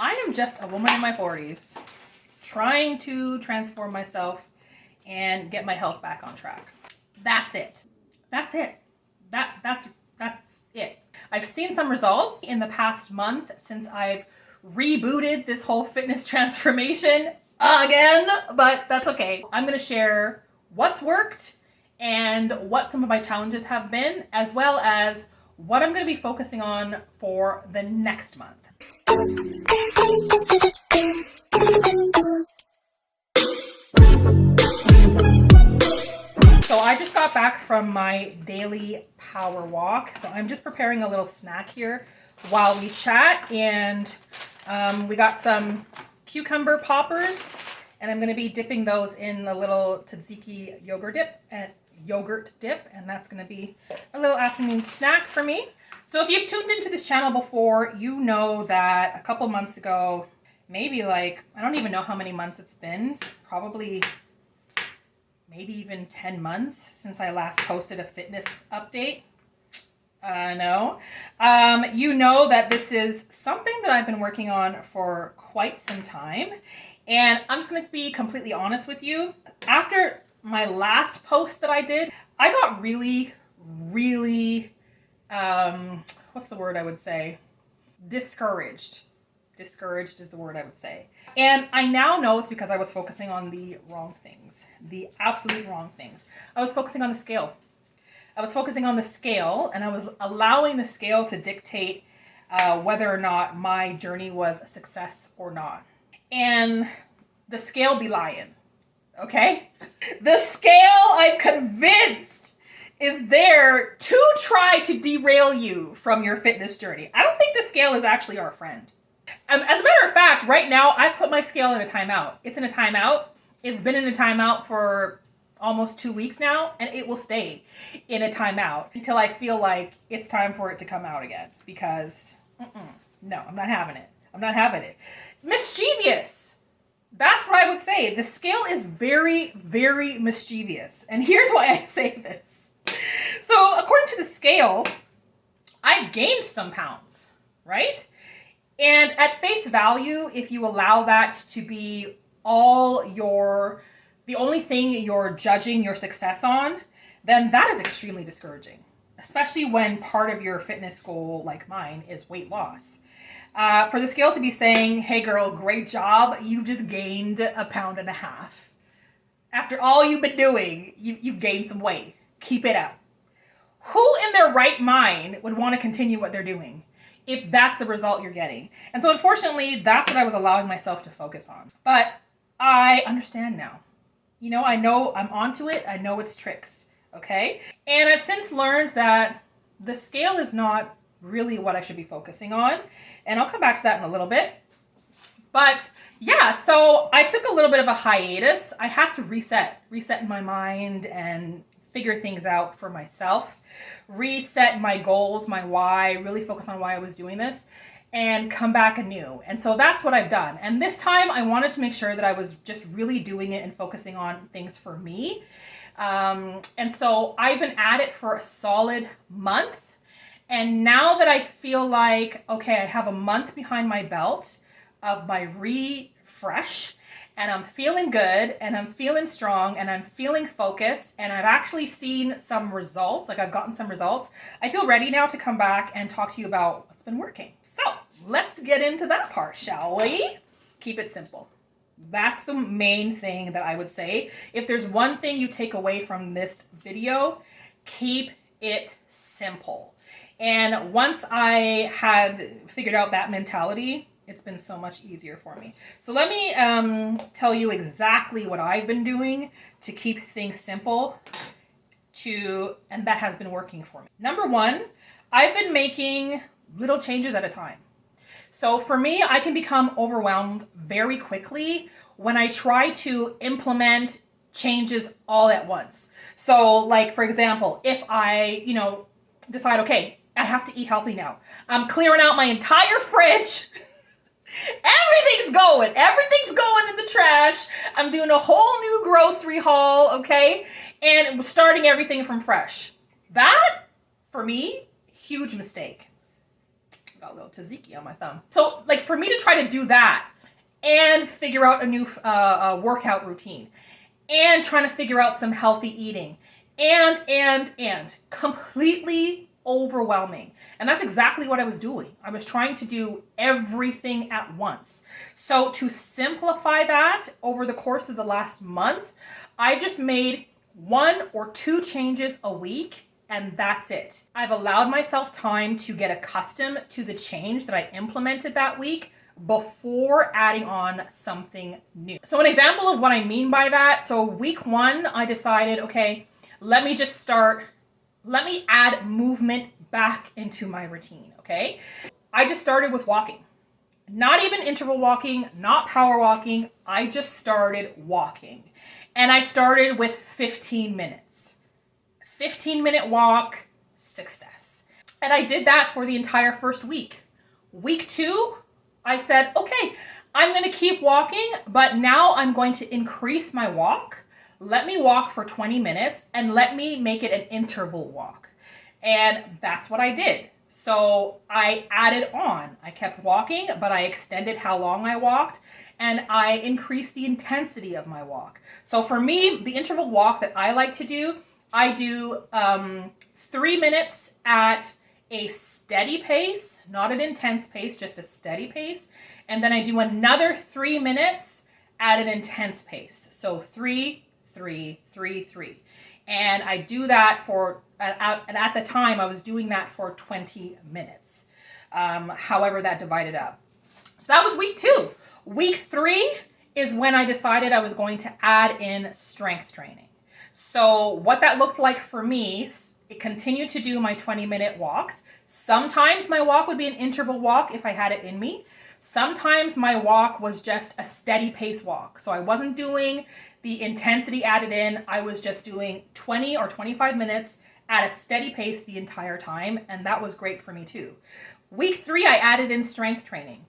I am just a woman in my 40s trying to transform myself and get my health back on track. That's it. That's it. That's it. I've seen some results in the past month since I've rebooted this whole fitness transformation again, but that's okay. I'm going to share what's worked and what some of my challenges have been, as well as what I'm going to be focusing on for the next month. So I just got back from my daily power walk. So I'm just preparing a little snack here while we chat. And we got some cucumber poppers, and I'm going to be dipping those in a little tzatziki yogurt dip. And that's going to be a little afternoon snack for me. So if you've tuned into this channel before, you know that a couple months ago, maybe I don't even know how many months it's been, probably maybe even 10 months since I last posted a fitness update. You know that this is something that I've been working on for quite some time. And I'm just going to be completely honest with you. After my last post that I did, I got really, what's the word I would say? Discouraged. Discouraged is the word I would say. And I now know it's because I was focusing on the wrong things, the absolute wrong things. I was focusing on the scale. And I was allowing the scale to dictate whether or not my journey was a success or not. And the scale be lying, okay? The scale, I'm convinced, is there to try to derail you from your fitness journey. I don't think the scale is actually our friend. As a matter of fact, right now, I've put my scale in a timeout. It's in a timeout. It's been in a timeout for almost 2 weeks now, and it will stay in a timeout until I feel like it's time for it to come out again. Because, no, I'm not having it. I'm not having it. Mischievous. That's what I would say. The scale is very, very mischievous. And here's why I say this. So, according to the scale, I've gained some pounds, right? And at face value, if you allow that to be the only thing you're judging your success on, then that is extremely discouraging, especially when part of your fitness goal, like mine, is weight loss. For the scale to be saying, hey girl, great job, you just gained 1.5 pounds. After all you've been doing, you've gained some weight. Keep it up. Who in their right mind would want to continue what they're doing if that's the result you're getting? And so unfortunately, that's what I was allowing myself to focus on. But I understand now. You know, I know I'm onto it. I know its tricks, okay? And I've since learned that the scale is not really what I should be focusing on. And I'll come back to that in a little bit. But yeah, so I took a little bit of a hiatus. I had to reset in my mind and figure things out for myself, reset my goals, my why, really focus on why I was doing this, and come back anew. And so that's what I've done. And this time I wanted to make sure that I was just really doing it and focusing on things for me. And so I've been at it for a solid month. And now that I feel like, okay, I have a month behind my belt of my refresh, and I'm feeling good, and I'm feeling strong, and I'm feeling focused, and I've actually seen some results, I've gotten some results, I feel ready now to come back and talk to you about what's been working. So let's get into that part, shall we? Keep it simple. That's the main thing that I would say. If there's one thing you take away from this video, keep it simple. And once I had figured out that mentality, it's been so much easier for me. So let me tell you exactly what I've been doing to keep things simple, and that has been working for me. Number one, I've been making little changes at a time. So for me, I can become overwhelmed very quickly when I try to implement changes all at once. So like, for example, if I, decide, okay, I have to eat healthy now. I'm clearing out my entire fridge. Everything's going in the trash. I'm doing a whole new grocery haul, okay? And starting everything from fresh. That, for me, huge mistake. got a little tzatziki on my thumb. So like for me to try to do that and figure out a new workout routine and trying to figure out some healthy eating and completely overwhelming. And that's exactly what I was doing. I was trying to do everything at once. So to simplify that over the course of the last month, I just made 1 or 2 changes a week, and that's it. I've allowed myself time to get accustomed to the change that I implemented that week before adding on something new. So an example of what I mean by that, so week 1, I decided, okay, let me add movement back into my routine, okay? I just started with walking. Not even interval walking, not power walking. I just started walking. And I started with 15 minutes. 15-minute walk, success. And I did that for the entire first week. Week 2, I said, okay, I'm going to keep walking, but now I'm going to increase my walk. Let me walk for 20 minutes and let me make it an interval walk. And that's what I did. So I added on. I kept walking, but I extended how long I walked and I increased the intensity of my walk. So for me, the interval walk that I like to do, I do 3 minutes at a steady pace, not an intense pace, just a steady pace. And then I do another 3 minutes at an intense pace. So 3, 3, 3, 3. And I do that for, at the time, I was doing that for 20 minutes. However that divided up. So that was week 2. Week 3 is when I decided I was going to add in strength training. So what that looked like for me, it continued to do my 20-minute walks. Sometimes my walk would be an interval walk if I had it in me. Sometimes my walk was just a steady pace walk. So I wasn't doing the intensity added in. I was just doing 20 or 25 minutes at a steady pace the entire time. And that was great for me too. Week 3, I added in strength training.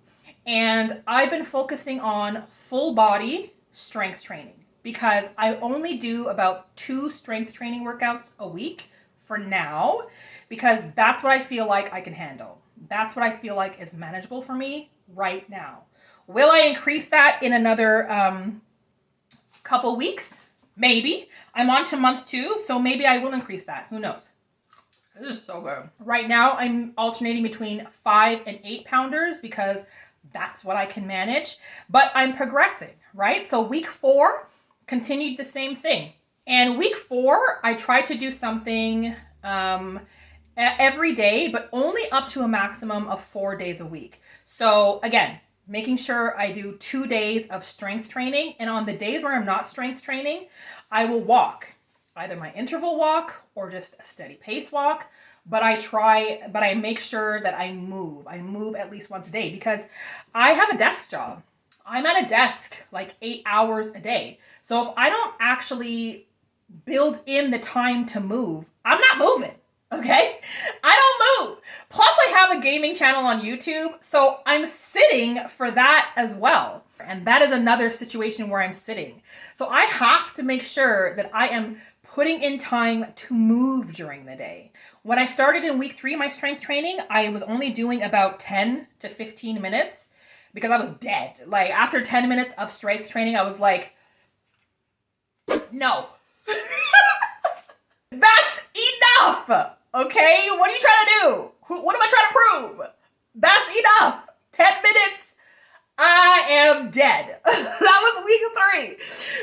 And I've been focusing on full body strength training because I only do about 2 strength training workouts a week for now, because that's what I feel like I can handle. That's what I feel like is manageable for me right now. Will I increase that in another couple weeks? Maybe. I'm on to month 2, so maybe I will increase that. Who knows? This is so good. Right now, I'm alternating between 5 and 8 pounders because that's what I can manage, but I'm progressing, right? So week 4 continued the same thing. And week 4, I tried to do something every day, but only up to a maximum of 4 days a week. So again, making sure I do 2 days of strength training. And on the days where I'm not strength training, I will walk, either my interval walk or just a steady pace walk. But I make sure that I move. I move at least once a day because I have a desk job. I'm at a desk like 8 hours a day. So if I don't actually build in the time to move, I'm not moving. Okay? I don't move. Plus I have a gaming channel on YouTube, so I'm sitting for that as well. And that is another situation where I'm sitting. So I have to make sure that I am putting in time to move during the day. When I started in week 3, my strength training, I was only doing about 10 to 15 minutes because I was dead. Like after 10 minutes of strength training, I was like, no. That's enough. Okay, what are you trying to do? What am I trying to prove? That's enough. 10 minutes, I am dead. That was week 3.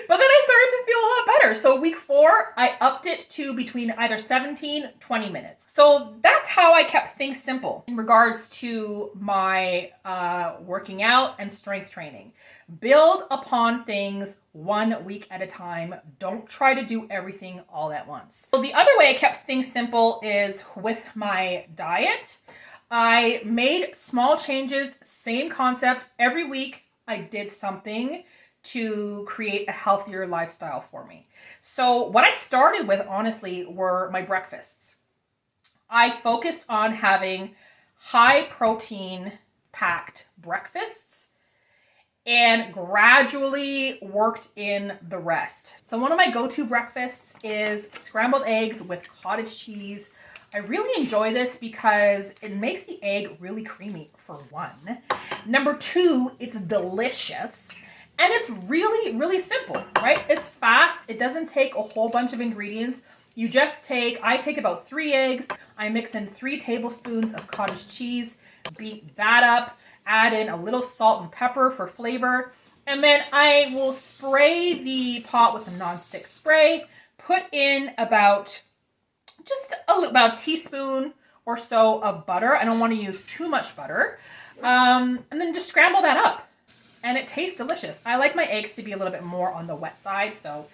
But then I started to feel a lot better. So week 4, I upped it to between either 17, 20 minutes. So that's how I kept things simple in regards to my working out and strength training. Build upon things 1 week at a time. Don't try to do everything all at once. So the other way I kept things simple is with my diet. I made small changes, same concept. Every week I did something to create a healthier lifestyle for me. So what I started with, honestly, were my breakfasts. I focused on having high protein packed breakfasts and gradually worked in the rest. So one of my go-to breakfasts is scrambled eggs with cottage cheese, I really enjoy this because it makes the egg really creamy, for one. Number two, it's delicious. And it's really, really simple, right? It's fast. It doesn't take a whole bunch of ingredients. I take about 3 eggs. I mix in 3 tablespoons of cottage cheese, beat that up, add in a little salt and pepper for flavor. And then I will spray the pot with some nonstick spray, put in about a teaspoon or so of butter. I don't want to use too much butter. And then just scramble that up. And it tastes delicious. I like my eggs to be a little bit more on the wet side, so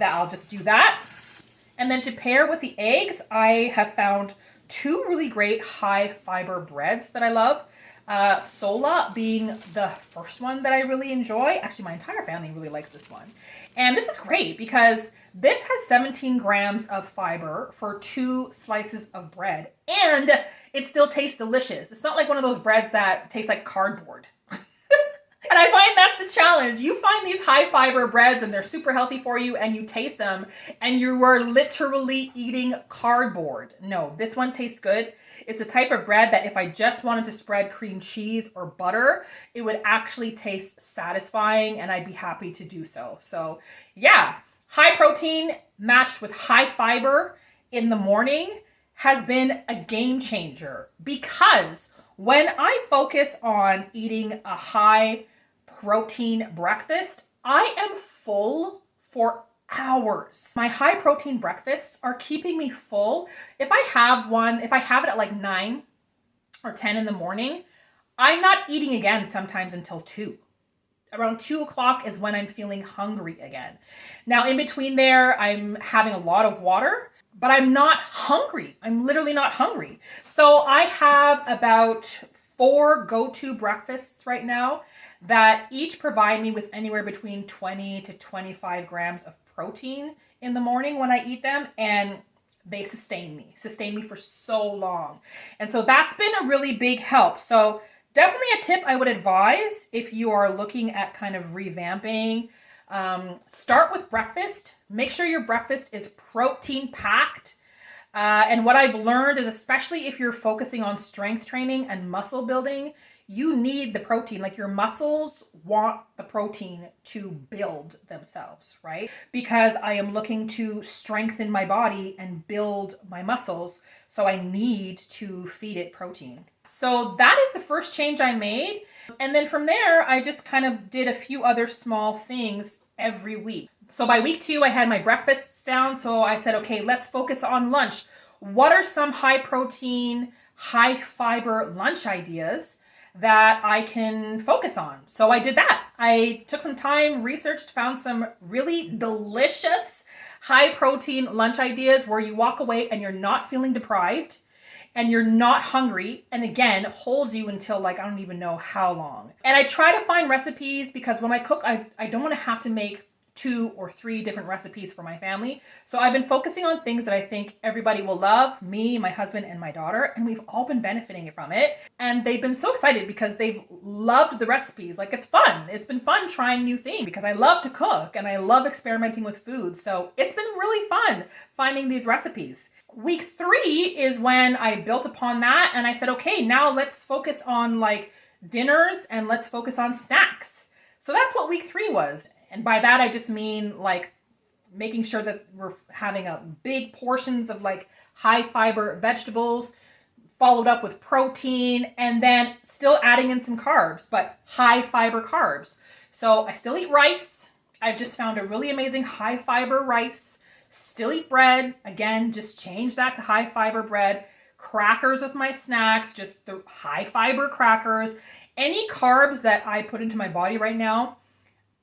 I'll just do that. And then to pair with the eggs, I have found 2 really great high fiber breads that I love. Sola being the first one that I really enjoy. Actually, my entire family really likes this one. And this is great because this has 17 grams of fiber for 2 slices of bread. And it still tastes delicious. It's not like one of those breads that tastes like cardboard. And I find that's the challenge. You find these high fiber breads and they're super healthy for you and you taste them and you are literally eating cardboard. No, this one tastes good. It's the type of bread that if I just wanted to spread cream cheese or butter, it would actually taste satisfying and I'd be happy to do so. So yeah, high protein matched with high fiber in the morning has been a game changer because when I focus on eating a high protein breakfast, I am full for hours. My high protein breakfasts are keeping me full. If I have it at like 9 or 10 in the morning, I'm not eating again sometimes until 2. Around 2 o'clock is when I'm feeling hungry again. Now in between there, I'm having a lot of water, but I'm not hungry. I'm literally not hungry. So I have about 4 go-to breakfasts right now that each provide me with anywhere between 20 to 25 grams of protein in the morning when I eat them, and they sustain me for so long. And so that's been a really big help. So definitely a tip I would advise if you are looking at kind of revamping. Start with breakfast. Make sure your breakfast is protein packed. And what I've learned is, especially if you're focusing on strength training and muscle building, you need the protein. Like your muscles want the protein to build themselves, right? Because I am looking to strengthen my body and build my muscles. So I need to feed it protein. So that is the first change I made. And then from there, I just kind of did a few other small things every week. So by week 2, I had my breakfasts down. So I said, okay, let's focus on lunch. What are some high protein, high fiber lunch ideas that I can focus on? So I did that. I took some time, researched, found some really delicious high protein lunch ideas where you walk away and you're not feeling deprived and you're not hungry, and again, holds you until like, I don't even know how long. And I try to find recipes because when I cook, I don't want to have to make 2 or 3 different recipes for my family. So I've been focusing on things that I think everybody will love, me, my husband, and my daughter, and we've all been benefiting from it. And they've been so excited because they've loved the recipes. Like, it's fun. It's been fun trying new things because I love to cook and I love experimenting with food. So it's been really fun finding these recipes. Week 3 is when I built upon that and I said, okay, now let's focus on like dinners and let's focus on snacks. So that's what week 3 was. And by that, I just mean like making sure that we're having a big portions of like high fiber vegetables, followed up with protein, and then still adding in some carbs, but high fiber carbs. So I still eat rice. I've just found a really amazing high fiber rice. Still eat bread. Again, just change that to high fiber bread. Crackers with my snacks, just the high fiber crackers. Any carbs that I put into my body right now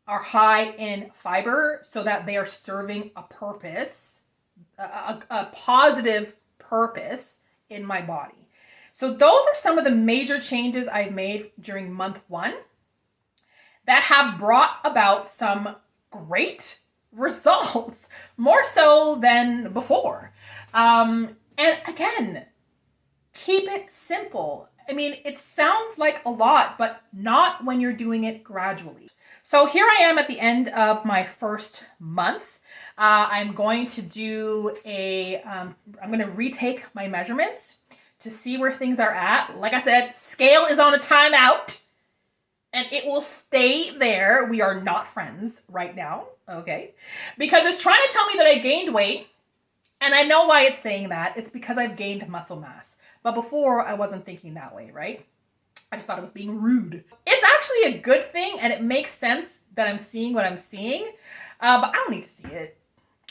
are high in fiber so that they are serving a purpose, a positive purpose in my body. So those are some of the major changes I've made during month 1 that have brought about some great results, more so than before. And again, keep it simple. I mean, it sounds like a lot, but not when you're doing it gradually. So here I am at the end of my first month. I'm going to do I'm going to retake my measurements to see where things are at. Like I said, scale is on a timeout and it will stay there. We are not friends right now, okay? Because it's trying to tell me that I gained weight, and I know why it's saying that. It's because I've gained muscle mass. But before, I wasn't thinking that way, right? I just thought it was being rude. It's actually a good thing, and it makes sense that I'm seeing what I'm seeing, but I don't need to see it,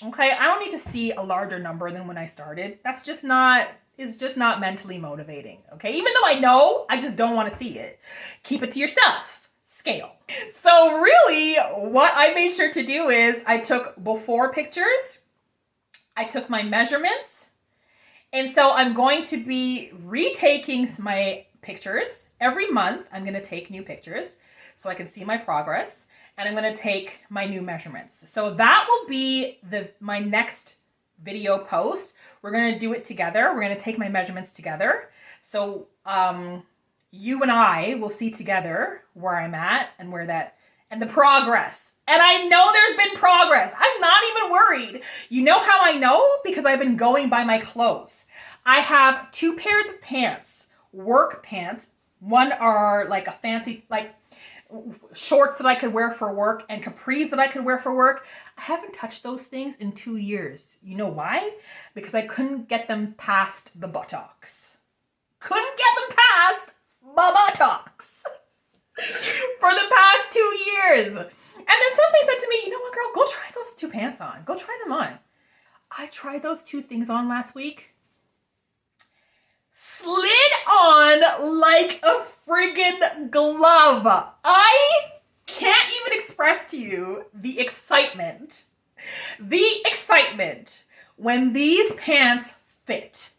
okay? I don't need to see a larger number than when I started. It's just not mentally motivating, okay? Even though I know, I just don't want to see it. Keep it to yourself. Scale. So really, what I made sure to do is I took before pictures, I took my measurements, and so I'm going to be retaking my pictures. Every month, I'm going to take new pictures so I can see my progress, and I'm going to take my new measurements. So that will be my next video post. We're going to do it together. We're going to take my measurements together. So you and I will see together where I'm at and and the progress. And I know there's been progress. I'm not even worried. You know how I know? Because I've been going by my clothes. I have 2 pairs of pants, work pants. One are like a fancy, like shorts that I could wear for work and capris that I could wear for work. I haven't touched those things in 2 years. You know why? Because I couldn't get them past the buttocks. Couldn't get them past my buttocks for the past 2 years. And then somebody said to me, you know what, girl, go try those 2 pants on. Go try them on. I tried those 2 things on last week. Slid on like a friggin' glove. I can't even express to you the excitement. The excitement when these pants fit.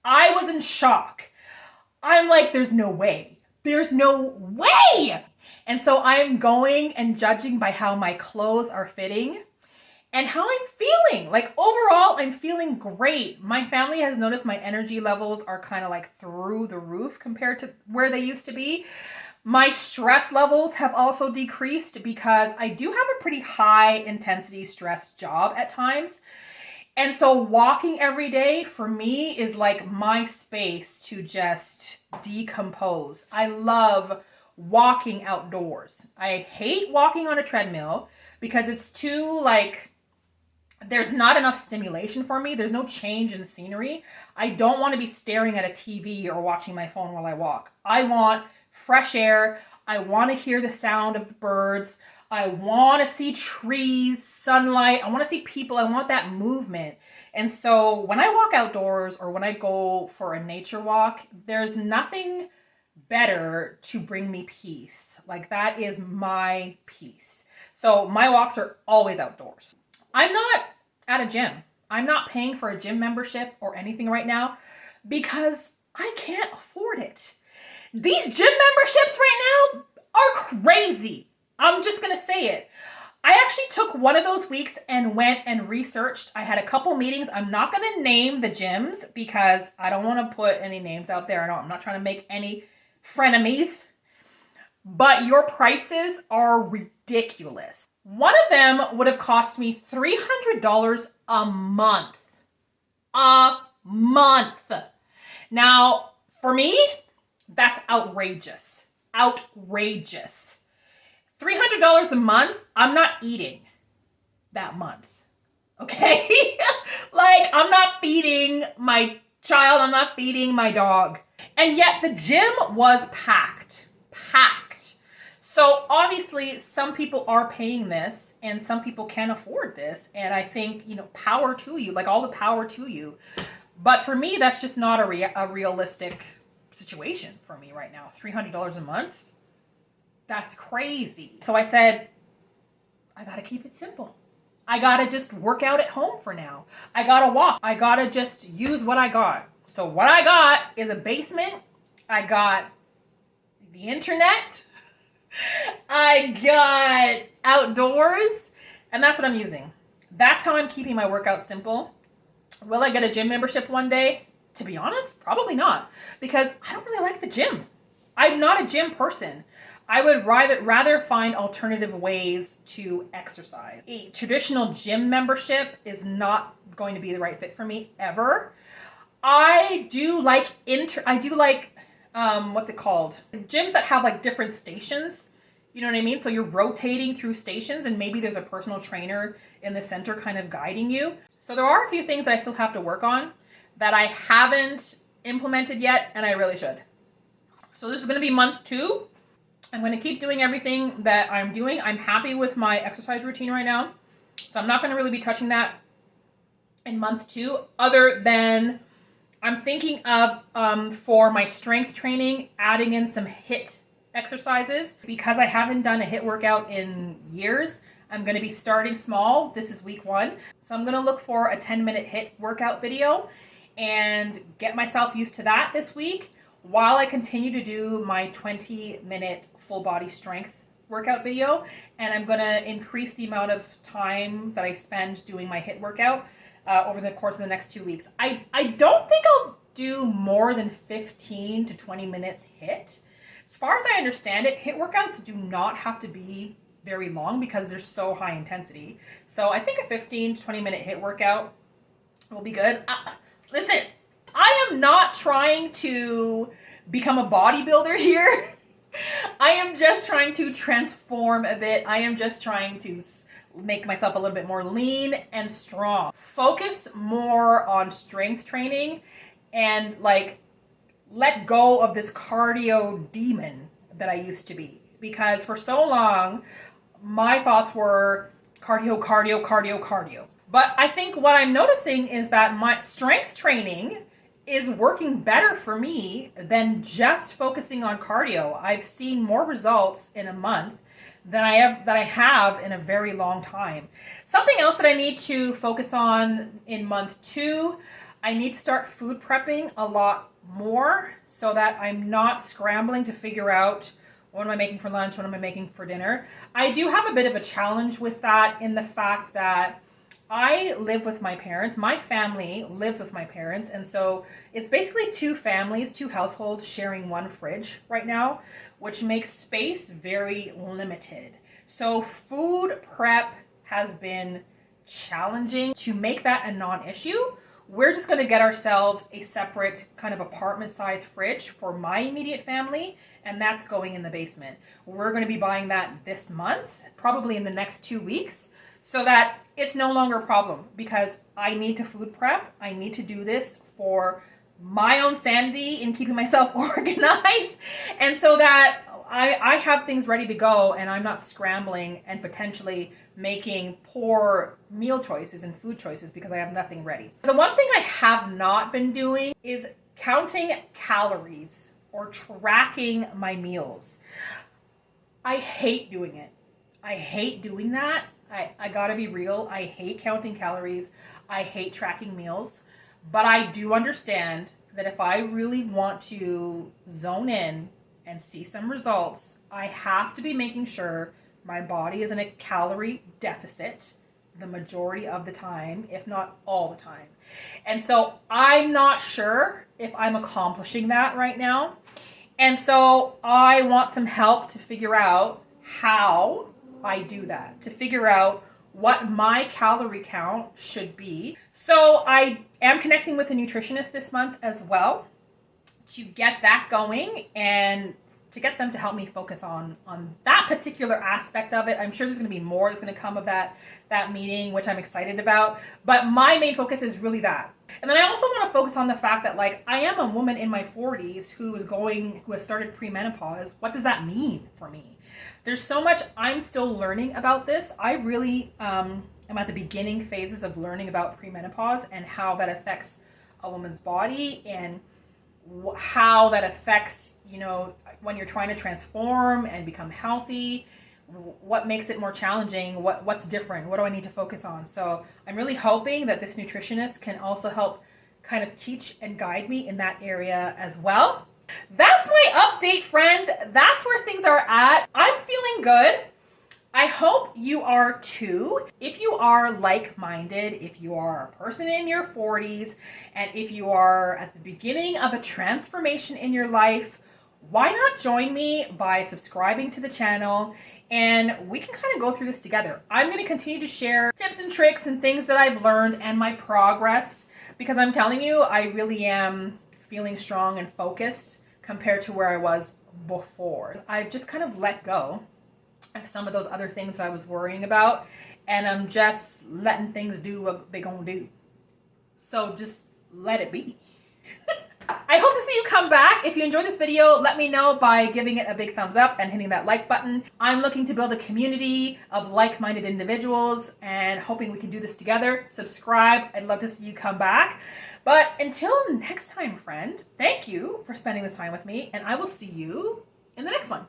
I was in shock. I'm like, there's no way. There's no way. And so I'm going and judging by how my clothes are fitting and how I'm feeling. Like overall, I'm feeling great. My family has noticed my energy levels are kind of like through the roof compared to where they used to be. My stress levels have also decreased because I do have a pretty high intensity stress job at times. And so walking every day for me is like my space to just decompose. I love walking outdoors. I hate walking on a treadmill because it's too there's not enough stimulation for me. There's no change in scenery. I don't want to be staring at a TV or watching my phone while I walk. I want fresh air. I want to hear the sound of birds. I want to see trees, sunlight. I want to see people. I want that movement. And so when I walk outdoors or when I go for a nature walk, there's nothing better to bring me peace. Like that is my peace. So my walks are always outdoors. I'm not at a gym. I'm not paying for a gym membership or anything right now because I can't afford it. These gym memberships right now are crazy. I'm just going to say it. I actually took one of those weeks and went and researched. I had a couple meetings. I'm not going to name the gyms because I don't want to put any names out there. I'm not trying to make any frenemies, but your prices are ridiculous. One of them would have cost me $300 a month. A month. Now, for me, that's outrageous. Outrageous. $300 a month, I'm not eating that month. Okay? Like, I'm not feeding my child, I'm not feeding my dog. And yet the gym was packed. Packed. So obviously some people are paying this and some people can afford this. And I think, power to you, like all the power to you. But for me, that's just not a realistic situation for me right now. $300 a month? That's crazy. So I said, I gotta keep it simple. I gotta just work out at home for now. I gotta walk. I gotta just use what I got. So what I got is a basement. I got the internet. I got outdoors. And that's what I'm using. That's how I'm keeping my workout simple. Will I get a gym membership one day? To be honest, probably not. Because I don't really like the gym. I'm not a gym person. I would rather find alternative ways to exercise. A traditional gym membership is not going to be the right fit for me ever. I do like what's it called? Gyms that have like different stations. You know what I mean? So you're rotating through stations and maybe there's a personal trainer in the center kind of guiding you. So there are a few things that I still have to work on that I haven't implemented yet, and I really should. So this is going to be month 2. I'm going to keep doing everything that I'm doing. I'm happy with my exercise routine right now. So I'm not going to really be touching that in month 2, other than I'm thinking of, for my strength training, adding in some HIIT exercises. Because I haven't done a HIIT workout in years, I'm going to be starting small. This is week 1. So I'm going to look for a 10-minute HIIT workout video and get myself used to that this week while I continue to do my 20-minute full body strength workout video. And I'm going to increase the amount of time that I spend doing my HIIT workout over the course of the next 2 weeks. I don't think I'll do more than 15 to 20 minutes HIIT. As far as I understand it, HIIT workouts do not have to be very long because they're so high intensity. So I think a 15 to 20 minute HIIT workout will be good. Listen, I am not trying to become a bodybuilder here. I am just trying to transform a bit. I am just trying to make myself a little bit more lean and strong. Focus more on strength training and like let go of this cardio demon that I used to be. Because for so long, my thoughts were cardio, cardio, cardio, cardio. But I think what I'm noticing is that my strength training is working better for me than just focusing on cardio. I've seen more results in a month than I have in a very long time. Something else that I need to focus on in month 2, I need to start food prepping a lot more so that I'm not scrambling to figure out what am I making for lunch, what am I making for dinner. I do have a bit of a challenge with that in the fact that I live with my parents. My family lives with my parents. And so it's basically 2 families, 2 households sharing one fridge right now, which makes space very limited. So food prep has been challenging. To make that a non-issue, we're just going to get ourselves a separate kind of apartment-sized fridge for my immediate family, and that's going in the basement. We're going to be buying that this month, probably in the next 2 weeks, so that it's no longer a problem because I need to food prep. I need to do this for my own sanity in keeping myself organized, and so that I have things ready to go and I'm not scrambling and potentially making poor meal choices and food choices because I have nothing ready. The one thing I have not been doing is counting calories or tracking my meals. I hate doing it. I hate doing that. I gotta be real. I hate counting calories. I hate tracking meals. But I do understand that if I really want to zone in and see some results, I have to be making sure my body is in a calorie deficit the majority of the time, if not all the time. And so I'm not sure if I'm accomplishing that right now. And so I want some help to figure out how I do that, to figure out what my calorie count should be. So I am connecting with a nutritionist this month as well to get that going and to get them to help me focus on that particular aspect of it. I'm sure there's going to be more that's going to come of that meeting, which I'm excited about. But my main focus is really that. And then I also want to focus on the fact that like I am a woman in my 40s who has started premenopause. What does that mean for me? There's so much I'm still learning about this. I really am at the beginning phases of learning about premenopause and how that affects a woman's body and how that affects, when you're trying to transform and become healthy, what makes it more challenging, what's different, what do I need to focus on. So I'm really hoping that this nutritionist can also help kind of teach and guide me in that area as well. That's my update, friend. That's where things are at. I'm feeling good. I hope you are too. If you are like-minded, if you are a person in your 40s, and if you are at the beginning of a transformation in your life, why not join me by subscribing to the channel and we can kind of go through this together. I'm going to continue to share tips and tricks and things that I've learned and my progress, because I'm telling you, I really am feeling strong and focused compared to where I was before. I've just kind of let go of some of those other things that I was worrying about, and I'm just letting things do what they gonna do. So just let it be. I hope to see you come back. If you enjoyed this video, let me know by giving it a big thumbs up and hitting that like button. I'm looking to build a community of like-minded individuals and hoping we can do this together. Subscribe. I'd love to see you come back. But until next time, friend, thank you for spending this time with me, and I will see you in the next one.